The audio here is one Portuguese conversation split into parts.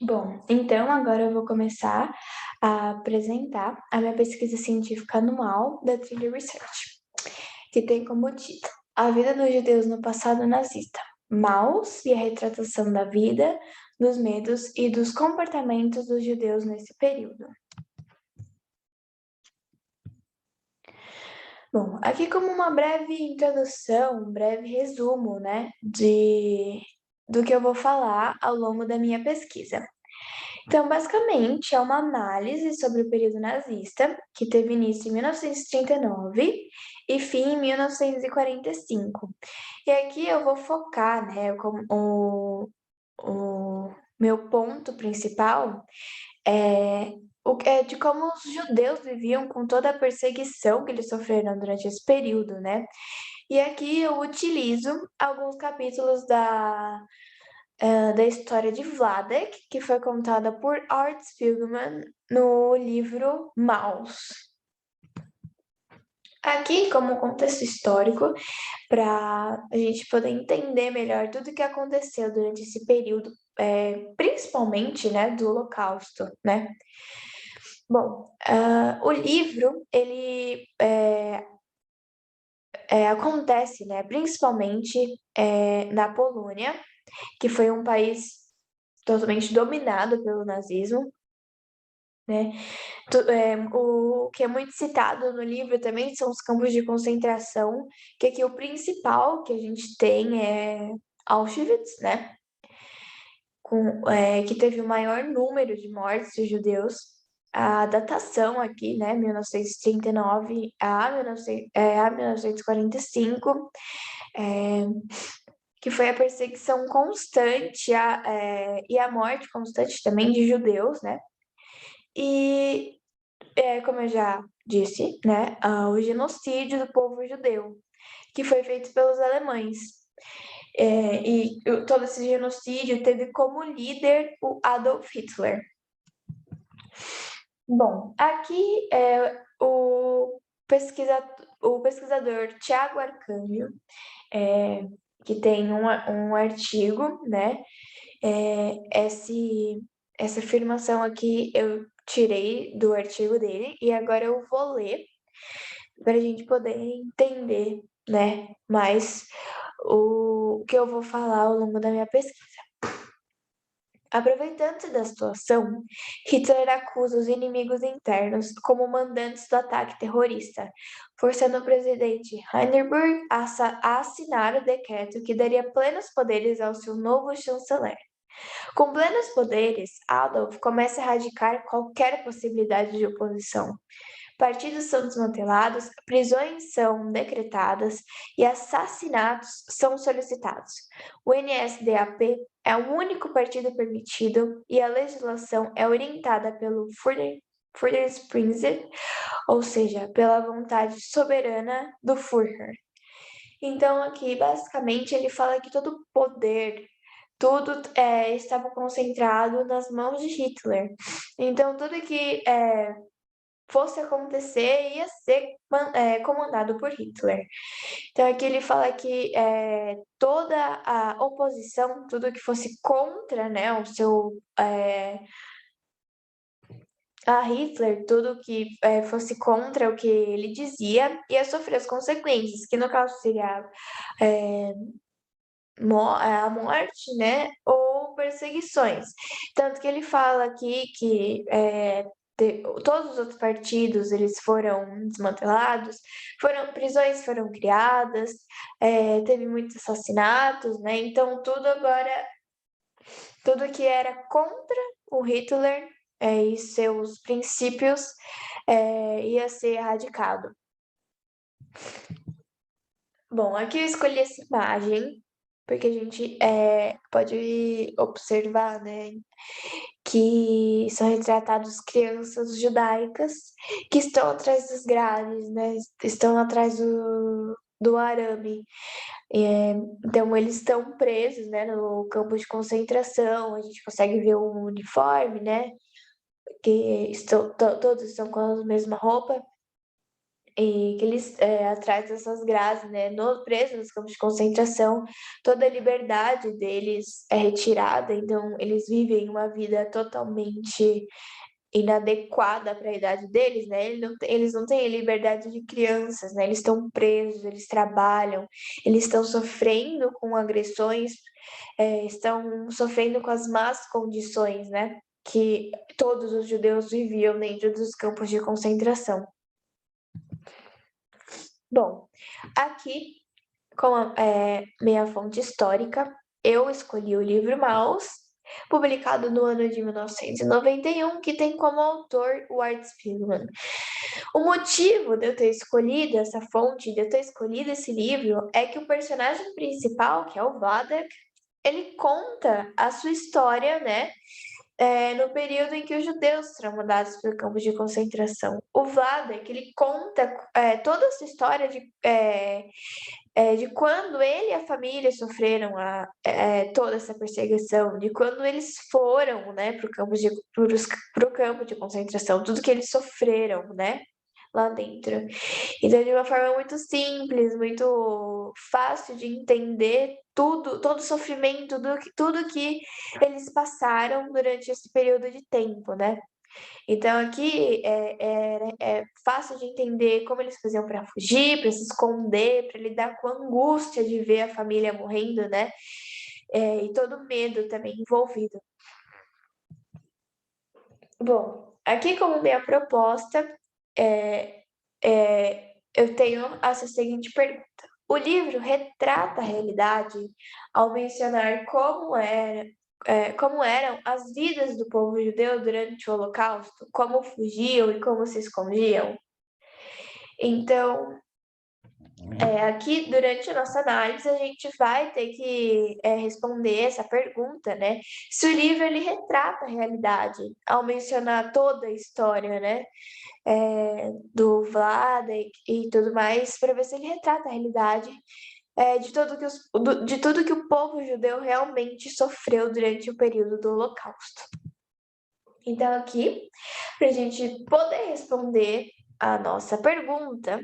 Bom, então agora eu vou começar a apresentar a minha pesquisa científica anual da Trilha Research, que tem como título A Vida dos Judeus no Passado Nazista, Maus e a Retratação da Vida, dos Medos e dos Comportamentos dos Judeus nesse período. Bom, aqui como uma breve introdução, um breve resumo, né, do que eu vou falar ao longo da minha pesquisa. Então, basicamente, é uma análise sobre o período nazista, que teve início em 1939 e fim em 1945. E aqui eu vou focar, né, o meu ponto principal é de como os judeus viviam com toda a perseguição que eles sofreram durante esse período, né? E aqui eu utilizo alguns capítulos da história de Vladek, que foi contada por Art Spiegelman no livro Maus. Aqui, como contexto histórico, para a gente poder entender melhor tudo o que aconteceu durante esse período, principalmente, né, do Holocausto, né? Bom, o livro, ele acontece, né, principalmente na Polônia, que foi um país totalmente dominado pelo nazismo, né? O que é muito citado no livro também são os campos de concentração, que aqui o principal que a gente tem é Auschwitz, né? Que teve o maior número de mortes de judeus. A datação aqui, né, 1939 a 1945, é, que foi a perseguição constante e a morte constante também de judeus, né? E como eu já disse, né, o genocídio do povo judeu, que foi feito pelos alemães. Todo esse genocídio teve como líder o Adolf Hitler. Bom, aqui o pesquisador Tiago Arcanjo, que tem um artigo, né? Essa afirmação aqui eu tirei do artigo dele e agora eu vou ler para a gente poder entender, né, mais o que eu vou falar ao longo da minha pesquisa. Aproveitando-se da situação, Hitler acusa os inimigos internos como mandantes do ataque terrorista, forçando o presidente Hindenburg a assinar o decreto que daria plenos poderes ao seu novo chanceler. Com plenos poderes, Adolf começa a erradicar qualquer possibilidade de oposição. Partidos são desmantelados, prisões são decretadas e assassinatos são solicitados. O NSDAP é o único partido permitido e a legislação é orientada pelo Führerprinzip, ou seja, pela vontade soberana do Führer. Então, aqui, basicamente, ele fala que todo poder, tudo estava concentrado nas mãos de Hitler. Então, tudo que fosse acontecer ia ser comandado por Hitler. Então aqui ele fala que toda a oposição, tudo que fosse contra, né, a Hitler, tudo que fosse contra o que ele dizia, ia sofrer as consequências, que no caso seria é, a morte, né, ou perseguições. Tanto que ele fala aqui que todos os outros partidos eles foram desmantelados, prisões foram criadas, teve muitos assassinatos, né? Então tudo que era contra o Hitler e seus princípios ia ser erradicado. Bom, aqui eu escolhi essa imagem porque a gente pode observar, né, que são retratados crianças judaicas que estão atrás das grades, né, estão atrás do arame. Então, eles estão presos, né, no campo de concentração, a gente consegue ver o uniforme, né, que todos estão com a mesma roupa. e que eles, atrás dessas grades, né, presos nos campos de concentração, toda a liberdade deles é retirada, então eles vivem uma vida totalmente inadequada para a idade deles, né? Eles não têm a liberdade de crianças, né? Eles estão presos, eles trabalham, eles estão sofrendo com agressões, estão sofrendo com as más condições, né? Que todos os judeus viviam dentro dos campos de concentração. Bom, aqui, com a minha fonte histórica, eu escolhi o livro Maus, publicado no ano de 1991, que tem como autor o Art Spiegelman. O motivo de eu ter escolhido essa fonte, de eu ter escolhido esse livro, é que o personagem principal, que é o Vladek, ele conta a sua história, né? No período em que os judeus foram mandados para o campo de concentração. O Vladek, ele conta toda essa história de quando ele e a família sofreram toda essa perseguição, de quando eles foram, né, para o campo de concentração, tudo que eles sofreram, né, lá dentro. Então, de uma forma muito simples, muito fácil de entender tudo, todo o sofrimento, tudo que eles passaram durante esse período de tempo, né? Então, aqui é fácil de entender como eles faziam para fugir, para se esconder, para lidar com a angústia de ver a família morrendo, né? E todo o medo também envolvido. Bom, aqui como minha proposta, eu tenho essa seguinte pergunta. O livro retrata a realidade ao mencionar como eram as vidas do povo judeu durante o Holocausto, como fugiam e como se escondiam. Então, aqui durante a nossa análise a gente vai ter que responder essa pergunta, né? Se o livro ele retrata a realidade ao mencionar toda a história, né? Do Vladek e tudo mais, para ver se ele retrata a realidade de tudo que o povo judeu realmente sofreu durante o período do Holocausto. Então, aqui, para a gente poder responder a nossa pergunta,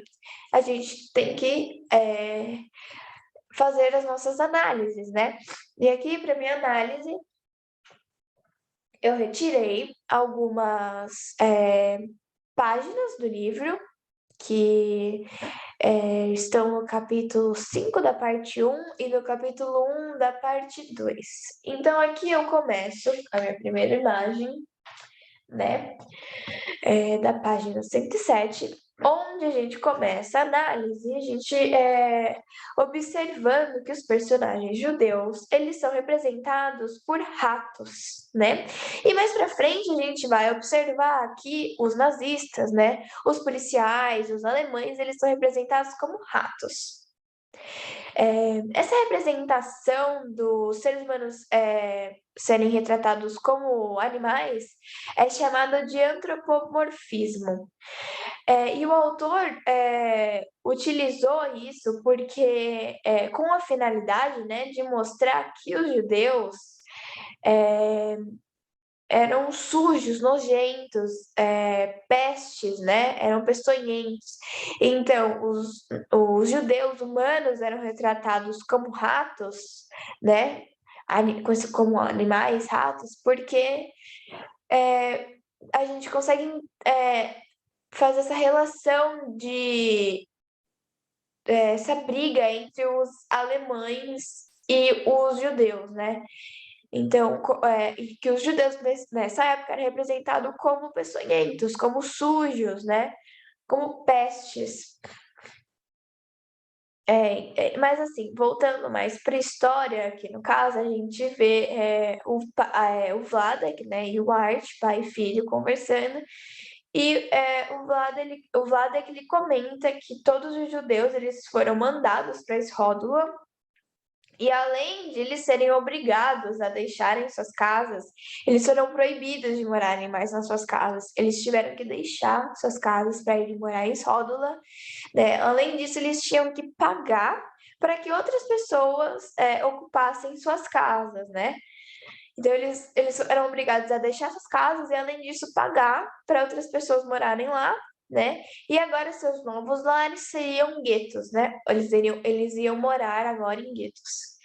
a gente tem que fazer as nossas análises, né? E aqui, para minha análise, eu retirei algumas páginas do livro que estão no capítulo 5 da parte 1 e no capítulo 1 da parte 2. Então, aqui eu começo a minha primeira imagem, né, da página 107, onde a gente começa a análise, a gente observando que os personagens judeus, eles são representados por ratos, né? E mais para frente a gente vai observar que os nazistas, né, os policiais, os alemães, eles são representados como ratos. Essa representação dos seres humanos serem retratados como animais é chamada de antropomorfismo. E o autor utilizou isso porque, com a finalidade, né, de mostrar que os judeus eram sujos, nojentos, pestes, né? Eram peçonhentos. Então, os judeus humanos eram retratados como ratos, né? Como animais, ratos, porque a gente consegue fazer essa relação de essa briga entre os alemães e os judeus, né? Então, que os judeus nessa época eram representados como peçonhentos, como sujos, né? Como pestes. Mas assim, voltando mais para a história, aqui no caso, a gente vê o Vladek, né, e o Art, pai e filho, conversando, e o Vladek ele comenta que todos os judeus eles foram mandados para Esródula, e além de eles serem obrigados a deixarem suas casas, eles foram proibidos de morarem mais nas suas casas. Eles tiveram que deixar suas casas para irem morar em Ródula, né? Além disso, eles tinham que pagar para que outras pessoas ocupassem suas casas, né? Então, eles eram obrigados a deixar suas casas e, além disso, pagar para outras pessoas morarem lá. né? E agora seus novos lares seriam guetos, né? Eles iam morar agora em guetos.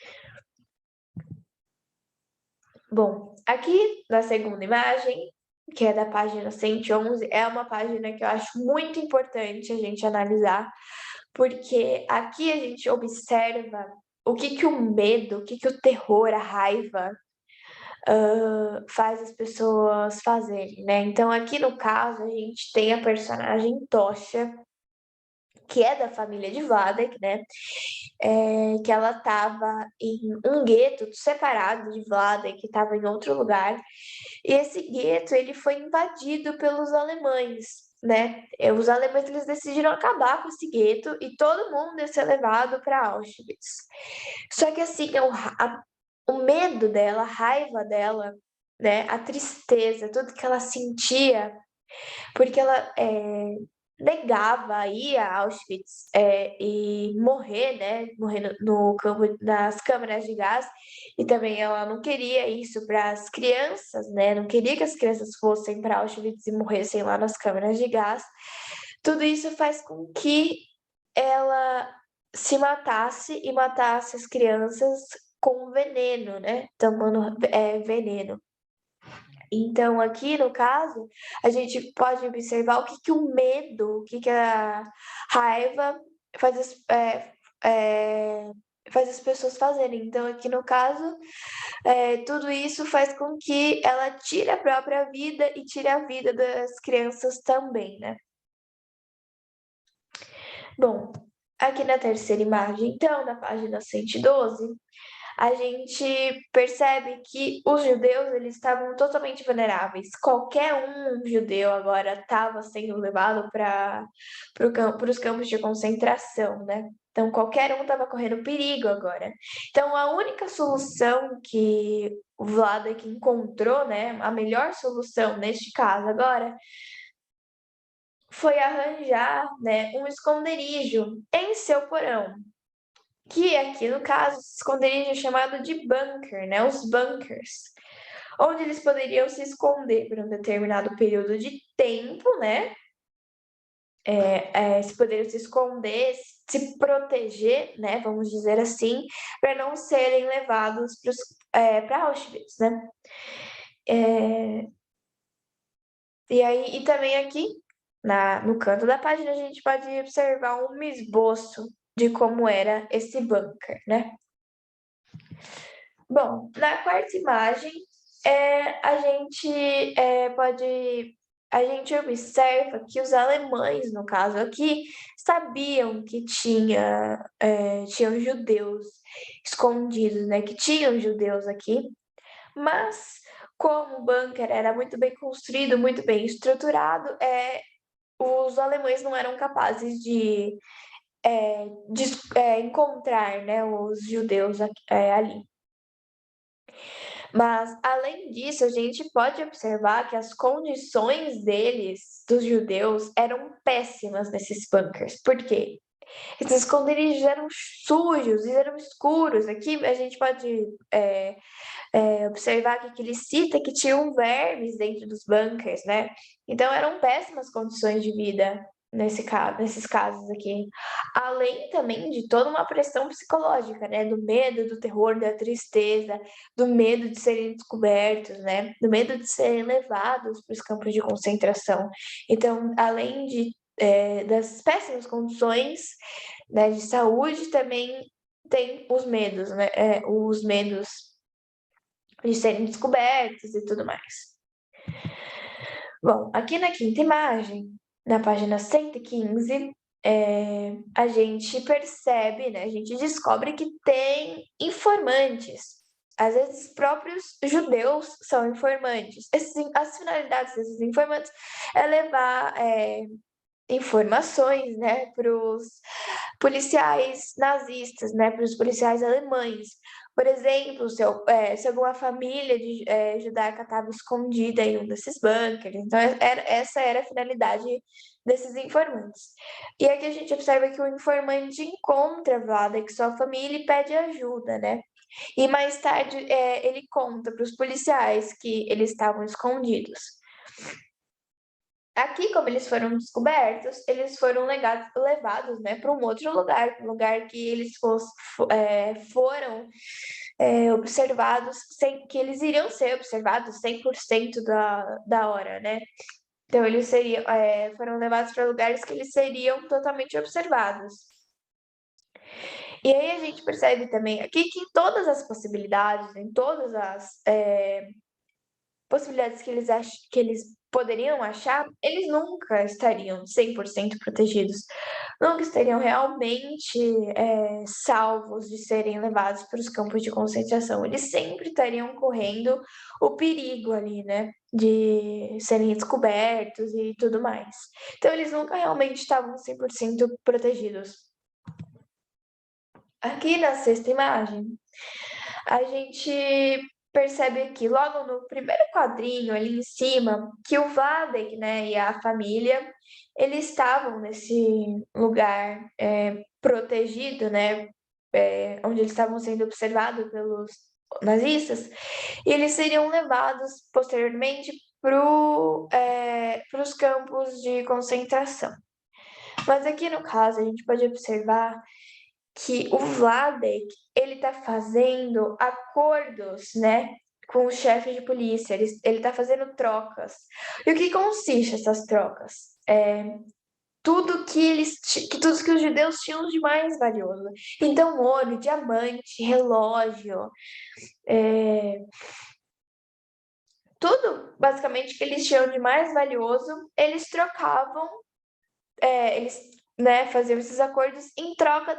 Bom, aqui na segunda imagem, que é da página 111, é uma página que eu acho muito importante a gente analisar, porque aqui a gente observa o que que o medo, o que que o terror, a raiva faz as pessoas fazerem, né? Então, aqui no caso, a gente tem a personagem Tocha, que é da família de Vladek, né? Que ela estava em um gueto separado de Vladek, que estava em outro lugar. E esse gueto, ele foi invadido pelos alemães, né? Os alemães, eles decidiram acabar com esse gueto e todo mundo ia ser levado para Auschwitz. Só que assim, o medo dela, a raiva dela, né? A tristeza, tudo que ela sentia, porque ela negava ir a Auschwitz e morrer, né? Morrer no campo, nas câmaras de gás, e também ela não queria isso para as crianças, né? Não queria que as crianças fossem para Auschwitz e morressem lá nas câmaras de gás. Tudo isso faz com que ela se matasse e matasse as crianças com veneno, né? Tomando veneno. Então, aqui no caso, a gente pode observar o que que o medo, o que que a raiva faz faz as pessoas fazerem. Então, aqui no caso, tudo isso faz com que ela tire a própria vida e tire a vida das crianças também, né? Bom, aqui na terceira imagem, então, na página 112, a gente percebe que os judeus eles estavam totalmente vulneráveis. Qualquer um judeu agora estava sendo levado para os campos de concentração, né? Então qualquer um estava correndo perigo agora. Então a única solução que o Vladek encontrou, né, a melhor solução neste caso agora, foi arranjar, né, um esconderijo em seu porão, que aqui no caso, esse esconderijo é chamado de bunker, né? Os bunkers, onde eles poderiam se esconder por um determinado período de tempo, né? Eles poderiam se esconder, se proteger, né? Vamos dizer assim, para não serem levados para Auschwitz, né? E aí, e também aqui no canto da página a gente pode observar um esboço de como era esse bunker, né? Bom, na quarta imagem, a gente a gente observa que os alemães, no caso aqui, sabiam que tinham judeus escondidos, né? Que tinham judeus aqui, mas como o bunker era muito bem construído, muito bem estruturado, os alemães não eram capazes de encontrar, né, os judeus ali. Mas, além disso, a gente pode observar que as condições dos judeus, eram péssimas nesses bunkers. Por quê? Esses esconderijos eram sujos e eram escuros. Aqui a gente pode observar que aqui ele cita que tinham vermes dentro dos bunkers, né? Então eram péssimas condições de vida nesses casos aqui. Além também de toda uma pressão psicológica, né? Do medo, do terror, da tristeza, do medo de serem descobertos, né? Do medo de serem levados para os campos de concentração. Então, além das péssimas condições, né, de saúde, também tem os medos, né? Os medos de serem descobertos e tudo mais. Bom, aqui na quinta imagem, na página 115, a gente percebe, né, a gente descobre que tem informantes. Às vezes, próprios judeus são informantes. As finalidades desses informantes é levar informações, né, para os policiais nazistas, né, para os policiais alemães. Por exemplo, se alguma família judaica estava escondida em um desses bunkers. Então, essa era a finalidade desses informantes. E aqui a gente observa que o informante encontra Vlada, sua família, e pede ajuda, né? E mais tarde ele conta para os policiais que eles estavam escondidos. Aqui, como eles foram descobertos, eles foram levados, né, para um outro lugar, um lugar que eles foram observados, que eles iriam ser observados 100% da hora, né? Então, eles foram levados para lugares que eles seriam totalmente observados. E aí a gente percebe também aqui que em todas as possibilidades, em todas as possibilidades que eles poderiam achar, eles nunca estariam 100% protegidos, nunca estariam realmente salvos de serem levados para os campos de concentração. Eles sempre estariam correndo o perigo ali, né, de serem descobertos e tudo mais. Então, eles nunca realmente estavam 100% protegidos. Aqui na sexta imagem, a gente percebe aqui, logo no primeiro quadrinho, ali em cima, que o Vladek, né, e a família, eles estavam nesse lugar protegido, né, onde eles estavam sendo observados pelos nazistas, e eles seriam levados posteriormente para os campos de concentração. Mas aqui no caso, a gente pode observar que o Vladek, ele tá fazendo acordos, né, com o chefe de polícia, ele tá fazendo trocas. E o que consiste essas trocas? Tudo que os judeus tinham de mais valioso. Então, ouro, diamante, relógio, tudo basicamente que eles tinham de mais valioso, eles trocavam, eles, né, faziam esses acordos em troca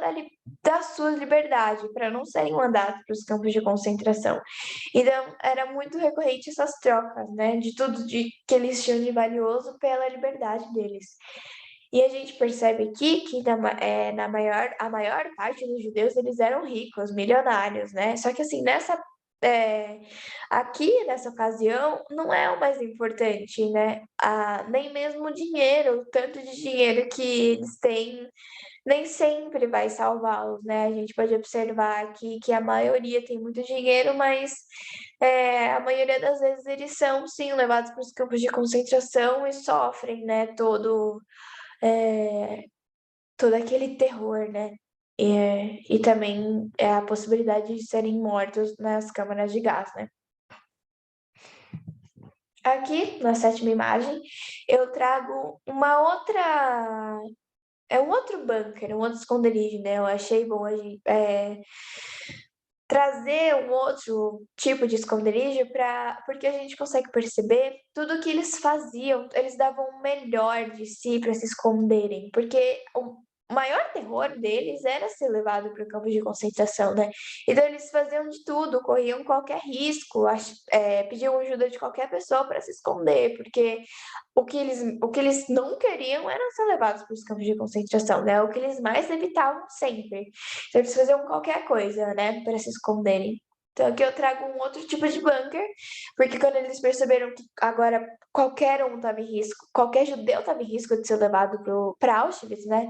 da sua liberdade, para não serem mandados para os campos de concentração. Então, era muito recorrente essas trocas, né, de tudo que eles tinham de valioso pela liberdade deles. E a gente percebe aqui que a maior parte dos judeus, eles eram ricos, milionários, né? Só que assim, aqui nessa ocasião, não é o mais importante, né? Nem mesmo o dinheiro, o tanto de dinheiro que eles têm, nem sempre vai salvá-los, né? A gente pode observar aqui que a maioria tem muito dinheiro, mas a maioria das vezes eles são, sim, levados para os campos de concentração e sofrem, né? Todo aquele terror, né? E também a possibilidade de serem mortos nas câmaras de gás, né? Aqui, na sétima imagem, eu trago um outro bunker, um outro esconderijo, né? Eu achei bom a gente trazer um outro tipo de esconderijo porque a gente consegue perceber tudo que eles faziam, eles davam o melhor de si para se esconderem, porque o maior terror deles era ser levado para o campo de concentração, né? Então eles faziam de tudo, corriam qualquer risco, pediam ajuda de qualquer pessoa para se esconder, porque o que eles não queriam era ser levados para os campos de concentração, né? O que eles mais evitavam sempre. Então, eles faziam qualquer coisa, né, para se esconderem. Então, aqui eu trago um outro tipo de bunker, porque quando eles perceberam que agora qualquer um estava em risco, qualquer judeu estava em risco de ser levado para Auschwitz, né,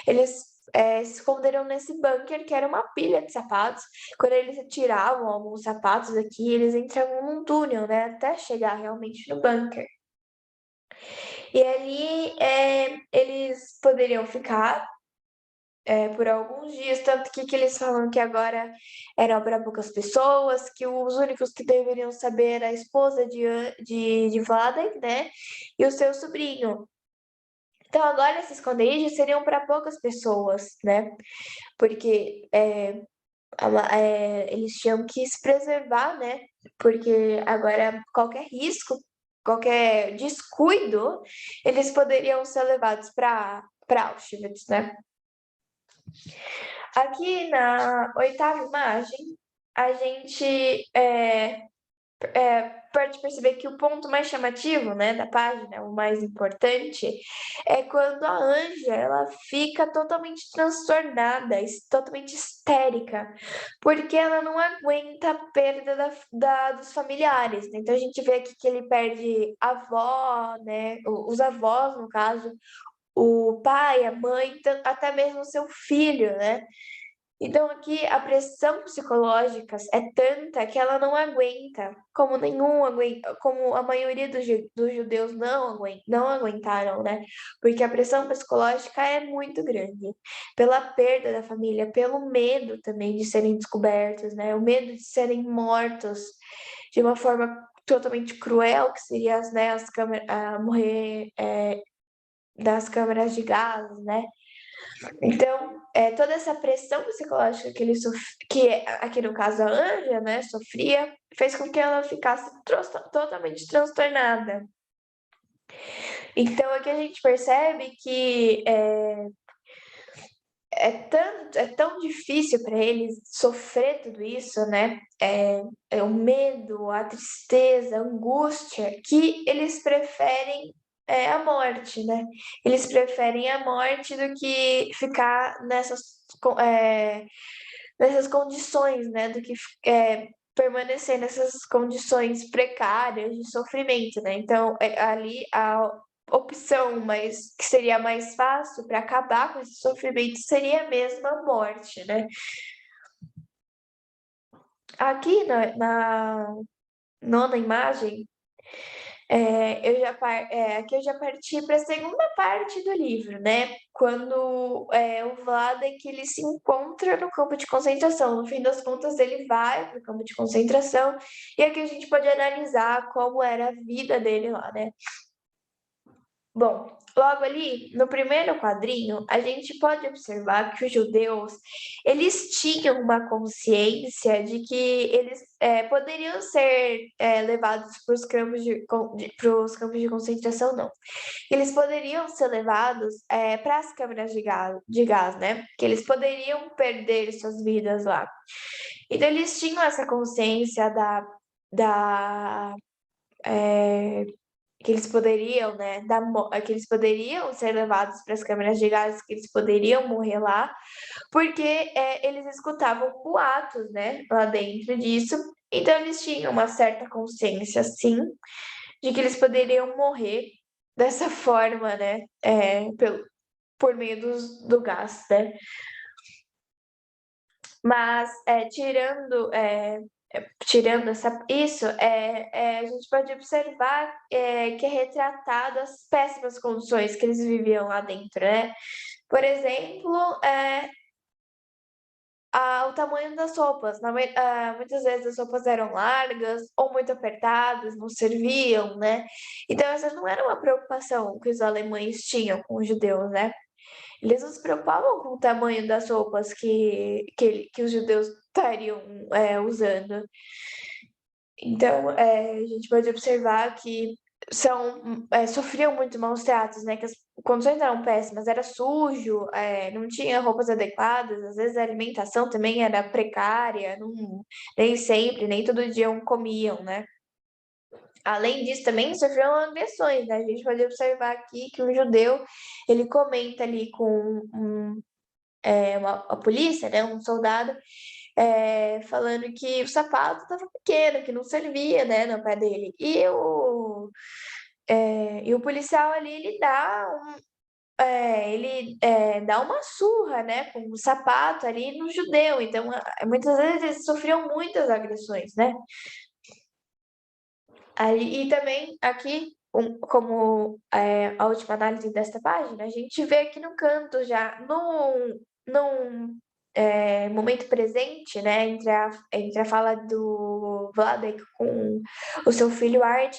eles se esconderam nesse bunker, que era uma pilha de sapatos. Quando eles tiravam alguns sapatos aqui, eles entravam num túnel, né, até chegar realmente no bunker. E ali eles poderiam ficar por alguns dias, tanto que eles falam que agora eram para poucas pessoas, que os únicos que deveriam saber era a esposa de Vladek, né, e o seu sobrinho. Então agora esses esconderijos seriam para poucas pessoas, né, porque eles tinham que se preservar, né, porque agora qualquer risco, qualquer descuido, eles poderiam ser levados para Auschwitz, né. Aqui na oitava imagem, a gente pode perceber que o ponto mais chamativo, né, da página, o mais importante, é quando a Anja ela fica totalmente transtornada, totalmente histérica, porque ela não aguenta a perda dos familiares, né? Então a gente vê aqui que ele perde a avó, né, os avós, no caso, o pai, a mãe, até mesmo o seu filho, né? Então, aqui a pressão psicológica é tanta que ela não aguenta, como nenhum aguenta, como a maioria dos judeus não aguentaram, né? Porque a pressão psicológica é muito grande, pela perda da família, pelo medo também de serem descobertos, né? O medo de serem mortos de uma forma totalmente cruel, que seria, né, as câmeras, morrer das câmeras de gás, né? Então, toda essa pressão psicológica que aqui no caso a Anja, né, sofria, fez com que ela ficasse totalmente transtornada. Então, aqui a gente percebe que é tão difícil para eles sofrer tudo isso, né? É o medo, a tristeza, a angústia, que eles preferem a morte, né? Eles preferem a morte do que ficar nessas condições, né? Do que permanecer nessas condições precárias de sofrimento, né? Então, ali a opção que seria mais fácil para acabar com esse sofrimento seria mesmo a morte, né? Aqui na nona imagem, aqui eu já parti para a segunda parte do livro, né? Quando o Vladek ele se encontra no campo de concentração. No fim das contas, ele vai para o campo de concentração e aqui a gente pode analisar como era a vida dele lá, né? Bom, logo ali, no primeiro quadrinho, a gente pode observar que os judeus, eles tinham uma consciência de que eles poderiam ser levados para os pros campos de concentração, não. Eles poderiam ser levados para as câmeras de gás, né? Que eles poderiam perder suas vidas lá. Então, eles tinham essa consciência da que eles poderiam, né, que eles poderiam ser levados para as câmeras de gás, que eles poderiam morrer lá, porque eles escutavam boatos, né, lá dentro disso. Então eles tinham uma certa consciência, sim, de que eles poderiam morrer dessa forma, né, por meio do gás, né. Mas tirando isso, a gente pode observar que é retratado as péssimas condições que eles viviam lá dentro, né? Por exemplo, o tamanho das roupas. Muitas vezes as roupas eram largas ou muito apertadas, não serviam, né? Então, essa não era uma preocupação que os alemães tinham com os judeus, né? Eles não se preocupavam com o tamanho das roupas que os judeus estariam usando. Então, a gente pode observar que sofriam muito maus tratos, né? Que as condições eram péssimas, era sujo, não tinha roupas adequadas, às vezes a alimentação também era precária, nem sempre, nem todo dia comiam, né? Além disso, também sofriam agressões, né? A gente pode observar aqui que um judeu, ele comenta ali com a polícia, né? Um soldado, falando que o sapato estava pequeno, que não servia, né, no pé dele. E o policial ali, ele dá uma surra, né, com o sapato ali no judeu. Então, muitas vezes eles sofriam muitas agressões, né? E também aqui, como a última análise desta página, a gente vê aqui no canto já, num momento presente, né, entre a fala do Vladek com o seu filho Art,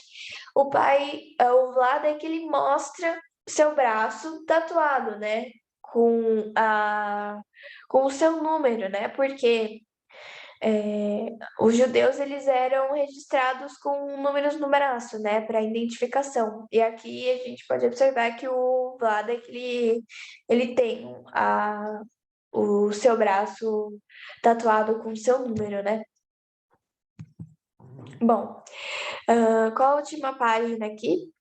o Vladek, ele mostra seu braço tatuado, né, com o seu número, né, porque os judeus eles eram registrados com números no braço, né, para identificação. E aqui a gente pode observar que o Vladek ele tem o seu braço tatuado com o seu número, né? Bom, com a última página aqui,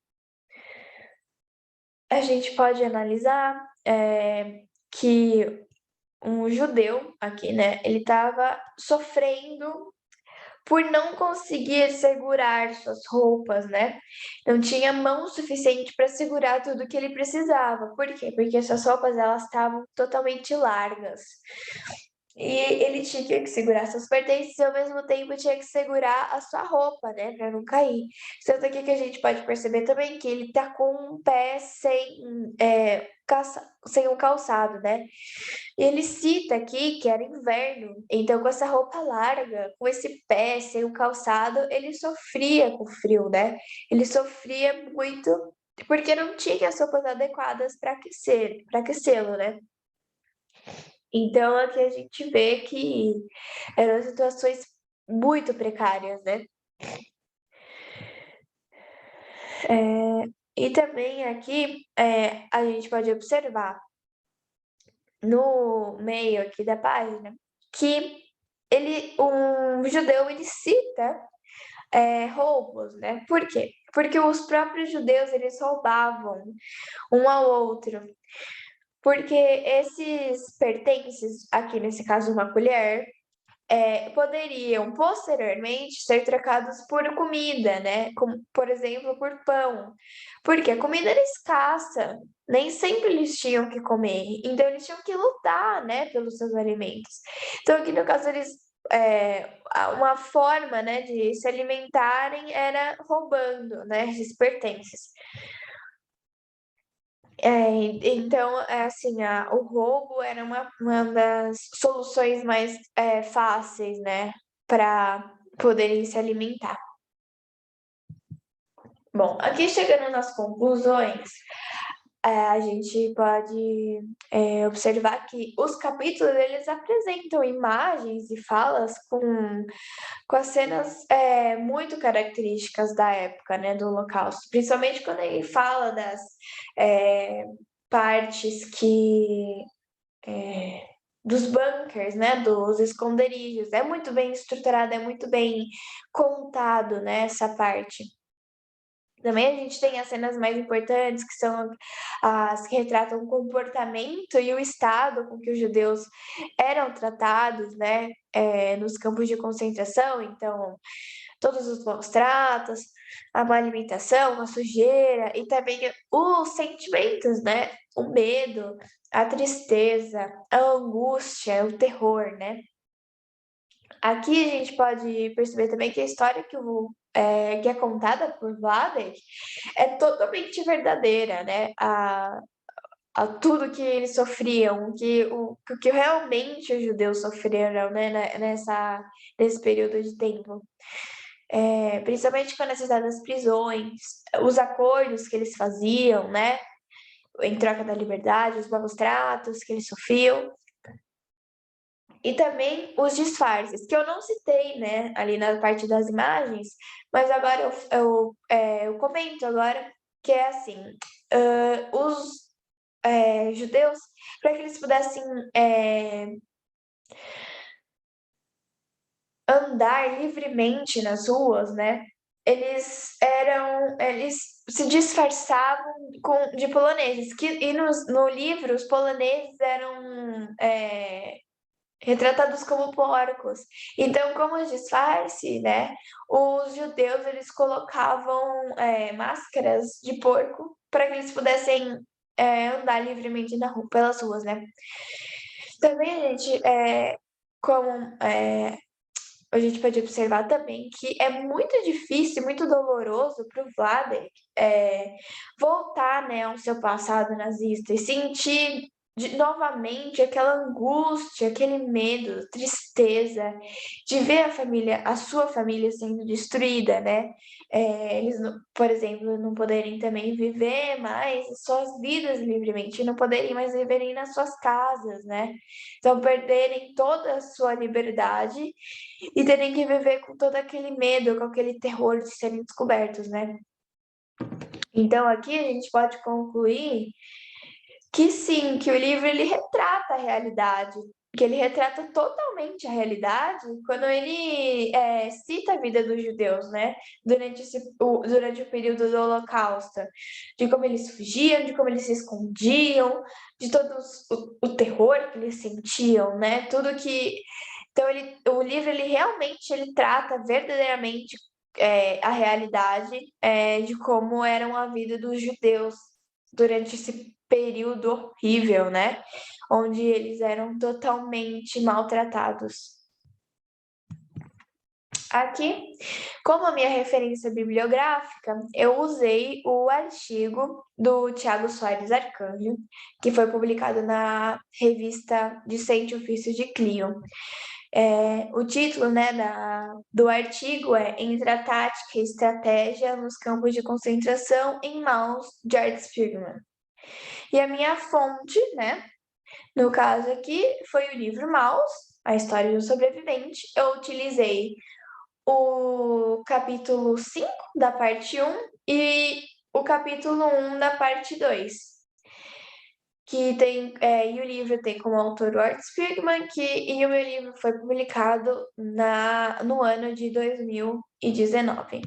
a gente pode analisar que um judeu aqui, né, ele estava sofrendo por não conseguir segurar suas roupas, né? Não tinha mão suficiente para segurar tudo que ele precisava. Por quê? Porque suas roupas elas estavam totalmente largas. E ele tinha que segurar seus pertences e ao mesmo tempo tinha que segurar a sua roupa, né, para não cair. Tanto aqui que a gente pode perceber também que ele tá com um pé sem um calçado, né? E ele cita aqui que era inverno, então com essa roupa larga, com esse pé sem o calçado, ele sofria com frio, né? Ele sofria muito porque não tinha as roupas adequadas para aquecê-lo, né? Então aqui a gente vê que eram situações muito precárias, né? E também aqui a gente pode observar no meio aqui da página que um judeu, ele cita roubos, né? Por quê? Porque os próprios judeus, eles roubavam um ao outro. Porque esses pertences, aqui nesse caso uma colher, poderiam posteriormente ser trocados por comida, né? Como, por exemplo, por pão. Porque a comida era escassa, nem sempre eles tinham que comer, então eles tinham que lutar, né, pelos seus alimentos. Então, aqui no caso, uma forma, né, de se alimentarem era roubando, né, esses pertences. Então, assim, o roubo era uma das soluções mais fáceis, né, para poderem se alimentar. Bom, aqui chegando nas conclusões, a gente pode observar que os capítulos eles apresentam imagens e falas com as cenas muito características da época, né, do Holocausto, principalmente quando ele fala das é, partes dos bunkers, né, dos esconderijos. É muito bem estruturado, é muito bem contado, né, essa parte. Também a gente tem as cenas mais importantes, que são as que retratam o comportamento e o estado com que os judeus eram tratados, né, nos campos de concentração. Então, todos os maus tratos, a má alimentação, a sujeira e também os sentimentos, né, o medo, a tristeza, a angústia, o terror, né. Aqui a gente pode perceber também que a história que é contada por Vladek é totalmente verdadeira, né? A tudo que eles sofriam, o que realmente os judeus sofreram, né? Nesse período de tempo. Principalmente com a necessidade das prisões, os acordos que eles faziam, né? Em troca da liberdade, os maus tratos que eles sofriam. E também os disfarces, que eu não citei, né, ali na parte das imagens, mas agora eu comento agora, que é assim, os judeus, para que eles pudessem andar livremente nas ruas, né, eles se disfarçavam de poloneses, e no livro os poloneses eram retratados como porcos. Então, como disfarce, né, os judeus eles colocavam máscaras de porco para que eles pudessem andar livremente pelas ruas, né. Também como a gente pode observar também que é muito difícil, muito doloroso para o Vladek voltar, né, ao seu passado nazista e sentir novamente aquela angústia, aquele medo, tristeza de ver a sua família sendo destruída, né? Eles, por exemplo, não poderem também viver mais suas vidas livremente, não poderem mais viverem nas suas casas, né? Então, perderem toda a sua liberdade e terem que viver com todo aquele medo, com aquele terror de serem descobertos, né? Então aqui a gente pode concluir que sim, que o livro ele retrata a realidade, que ele retrata totalmente a realidade quando ele cita a vida dos judeus, né? Durante o período do Holocausto, de como eles fugiam, de como eles se escondiam, de todo o terror que eles sentiam, né? Tudo que então o livro ele realmente ele trata verdadeiramente a realidade de como eram a vida dos judeus durante esse período horrível, né? Onde eles eram totalmente maltratados. Aqui, como a minha referência bibliográfica, eu usei o artigo do Tiago Soares Arcanjo, que foi publicado na revista Discente Ofícios de Clio. O título, né, do artigo é Entre a Tática e Estratégia nos Campos de Concentração em mãos de Art Spiegelman. E a minha fonte, né, no caso aqui, foi o livro Maus, A História do Sobrevivente. Eu utilizei o capítulo 5 da parte 1 e o capítulo 1 da parte 2. Que tem, e o livro tem como autor o Art Spiegelman, e o meu livro foi publicado no ano de 2019.